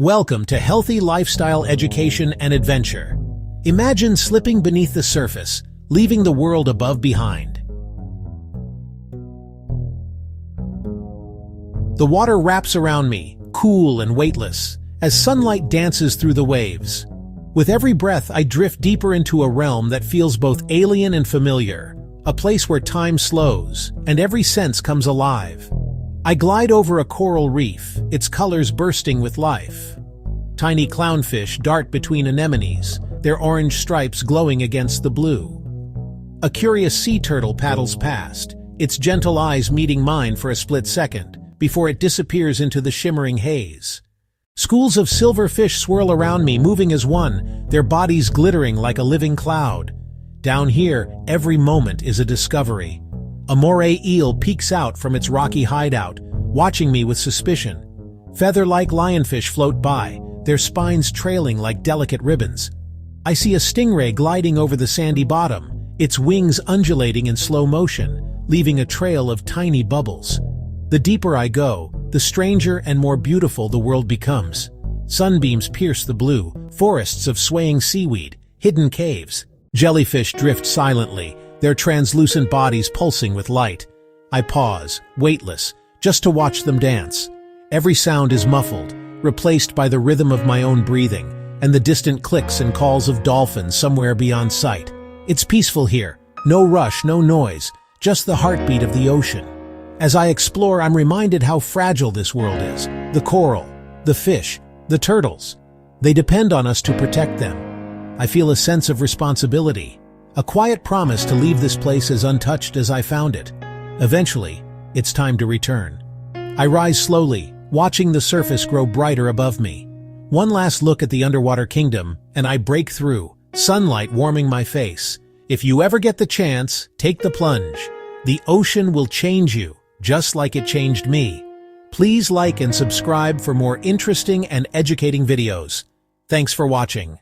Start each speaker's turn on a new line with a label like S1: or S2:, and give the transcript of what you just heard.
S1: Welcome to Healthy Lifestyle Education and Adventure. Imagine slipping beneath the surface, leaving the world above behind. The water wraps around me, cool and weightless, as sunlight dances through the waves. With every breath, I drift deeper into a realm that feels both alien and familiar, a place where time slows and every sense comes alive. I glide over a coral reef, its colors bursting with life. Tiny clownfish dart between anemones, their orange stripes glowing against the blue. A curious sea turtle paddles past, its gentle eyes meeting mine for a split second, before it disappears into the shimmering haze. Schools of silverfish swirl around me, moving as one, their bodies glittering like a living cloud. Down here, every moment is a discovery. A moray eel peeks out from its rocky hideout, watching me with suspicion. Feather-like lionfish float by, their spines trailing like delicate ribbons. I see a stingray gliding over the sandy bottom, its wings undulating in slow motion, leaving a trail of tiny bubbles. The deeper I go, the stranger and more beautiful the world becomes. Sunbeams pierce the blue, forests of swaying seaweed, hidden caves. Jellyfish drift silently, their translucent bodies pulsing with light. I pause, weightless, just to watch them dance. Every sound is muffled, replaced by the rhythm of my own breathing, and the distant clicks and calls of dolphins somewhere beyond sight. It's peaceful here, no rush, no noise, just the heartbeat of the ocean. As I explore, I'm reminded how fragile this world is. The coral, the fish, the turtles. They depend on us to protect them. I feel a sense of responsibility, a quiet promise to leave this place as untouched as I found it. Eventually, it's time to return. I rise slowly, watching the surface grow brighter above me. One last look at the underwater kingdom, and I break through, sunlight warming my face. If you ever get the chance, take the plunge. The ocean will change you, just like it changed me. Please like and subscribe for more interesting and educating videos. Thanks for watching.